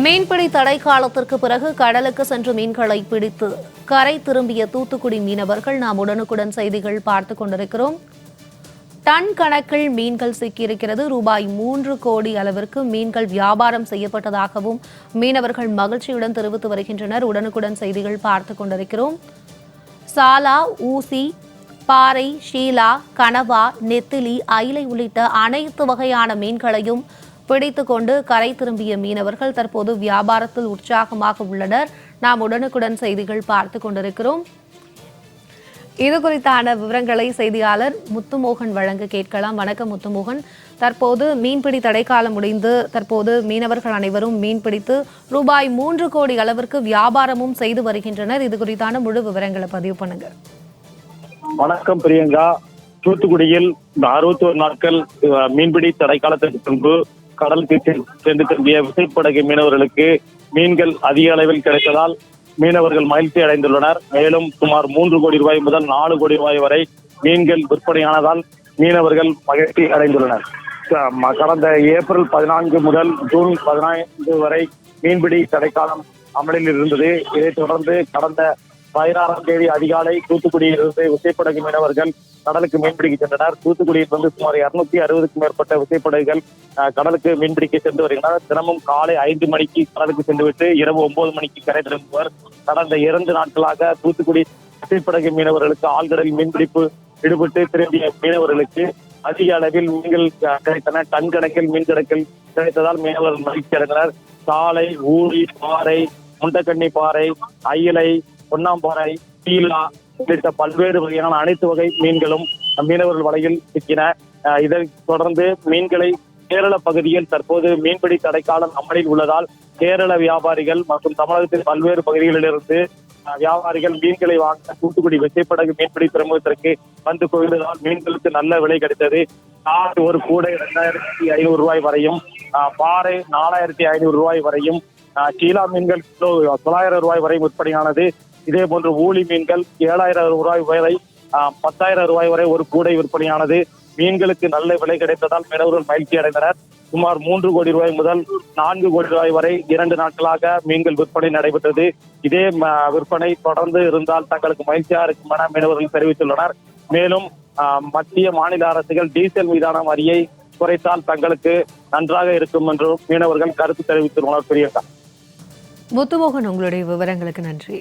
மீன்பிடி தடை காலத்திற்கு பிறகு கடலுக்கு சென்று மீன்களை பிடித்து கரை திரும்பிய தூத்துக்குடி மீனவர்கள் நாம் உடனுக்குடன் செய்திகள் பார்த்துக் கொண்டிருக்கிறோம். டன் கணக்கில் மீன்கள் சிக்கியிருக்கிறது. ரூபாய் 3 கோடி அளவிற்கு மீன்கள் வியாபாரம் செய்யப்பட்டதாகவும் மீனவர்கள் மகிழ்ச்சியுடன் தெரிவித்து வருகின்றனர். உடனுக்குடன் செய்திகள் பார்த்துக் கொண்டிருக்கிறோம். சாலா, ஊசி, பாறை, ஷீலா, கனவா, நெத்திலி, அயிலை உள்ளிட்ட அனைத்து வகையான மீன்களையும் பிடித்துக் கொண்டு கரை திரும்பிய மீனவர்கள் தற்போது வியாபாரத்தில் உற்சாகமாக உள்ளனர். நாம் உடனுக்குடன் செய்திகள் பார்த்துக் கொண்டிருக்கிறோம். இது குறித்தான விவரங்களை செய்தியாளர் முத்துமோகன் வழங்க கேட்கலாம். வணக்கம் முத்துமோகன். தற்போது மீன்பிடி தடைக்காலம் முடிந்து தற்போது மீனவர்கள் அனைவரும் மீன்பிடித்து ரூபாய் 3 கோடி அளவிற்கு வியாபாரமும் செய்து வருகின்றனர். இது குறித்தான முழு விவரங்களை பதிவு பண்ணுங்க. வணக்கம் பிரியங்கா. தூத்துக்குடியில் இந்த 61 நாட்கள் மீன்பிடி தடைக்காலத்திற்கு பின்பு கடலுக்கு சென்று திரும்பிய விசைப்படகு மீனவர்களுக்கு மீன்கள் அதிக அளவில் கிடைத்ததால் மீனவர்கள் மகிழ்ச்சி அடைந்துள்ளனர். மேலும் சுமார் 3 கோடி ரூபாய் முதல் 4 கோடி ரூபாய் வரை மீன்கள் விற்பனையானதால் மீனவர்கள் மகிழ்ச்சி அடைந்துள்ளனர். கடந்த ஏப்ரல் 14 முதல் ஜூன் 15 வரை மீன்பிடி தடைக்காலம் அமலில் இருந்தது. இதைத் தொடர்ந்து கடந்த 16ஆம் தேதி அதிகாலை தூத்துக்குடியில் இருந்து விசைப்படகு மீனவர்கள் கடலுக்கு மீன்பிடிக்க சென்றனர். தூத்துக்குடியில் வந்து சுமார் 260க்கும் மேற்பட்ட விசைப்படகுகள் கடலுக்கு மீன்பிடிக்க சென்று வருகின்றனர். தினமும் காலை 5 மணிக்கு கடலுக்கு சென்றுவிட்டு இரவு 9 மணிக்கு கரை திரும்புவர். கடந்த 2 நாட்களாக தூத்துக்குடி விசைப்படகு மீனவர்களுக்கு ஆழ்கடலில் மீன்பிடிப்பு ஈடுபட்டு திரும்பிய மீனவர்களுக்கு அதிக அளவில் மீன்கள் கிடைத்தன. டன் கணக்கில் மீன் கிடைத்ததால் மீனவர்கள் மகிழ்ச்சி அடைந்தனர். சாலை, ஊழி, பாறை, முண்டக்கண்ணி பாறை, அயிலை, பொன்னாம்பாறை, சீலா உள்ளிட்ட பல்வேறு வகையான அனைத்து வகை மீன்களும் மீனவர்கள் வலையில் சிக்கின. இதைத் தொடர்ந்து மீன்களை கேரள பகுதியில் தற்போது மீன்பிடி தடைக்காலம் அமலில் உள்ளதால் கேரள வியாபாரிகள் மற்றும் தமிழகத்தின் பல்வேறு பகுதிகளிலிருந்து வியாபாரிகள் மீன்களை வாங்க தூத்துக்குடி விசைப்படகு மீன்பிடி துறைமுகத்திற்கு வந்து குவிந்ததால் மீன்களுக்கு நல்ல விலை கிடைத்தது. ஒரு கூடை 2500 ரூபாய் வரையும், பாறை 4500 ரூபாய் வரையும், சீலா மீன்கள் கிலோ 900 ரூபாய் வரை விற்பனையானது. இதே போன்று ஊழி மீன்கள் 7000 ரூபாய் வரை, 10,000 ரூபாய் வரை ஒரு கூடை விற்பனையானது. மீன்களுக்கு நல்ல விலை கிடைத்ததால் மீனவர்கள் மகிழ்ச்சி அடைந்தனர். சுமார் 3 கோடி ரூபாய் முதல் 4 கோடி ரூபாய் வரை 2 நாட்களாக மீன்கள் விற்பனை நடைபெற்றது. இதே விற்பனை தொடர்ந்து இருந்தால் தங்களுக்கு மகிழ்ச்சியாக இருக்கும் என மீனவர்கள் தெரிவித்துள்ளனர். மேலும் மத்திய மாநில அரசுகள் டீசல் மீதான வரியை குறைத்தால் தங்களுக்கு நன்றாக இருக்கும் என்றும் மீனவர்கள் கருத்து தெரிவித்துள்ளனர். பிரியங்கா. முத்துமோகன், உங்களுடைய விவரங்களுக்கு நன்றி.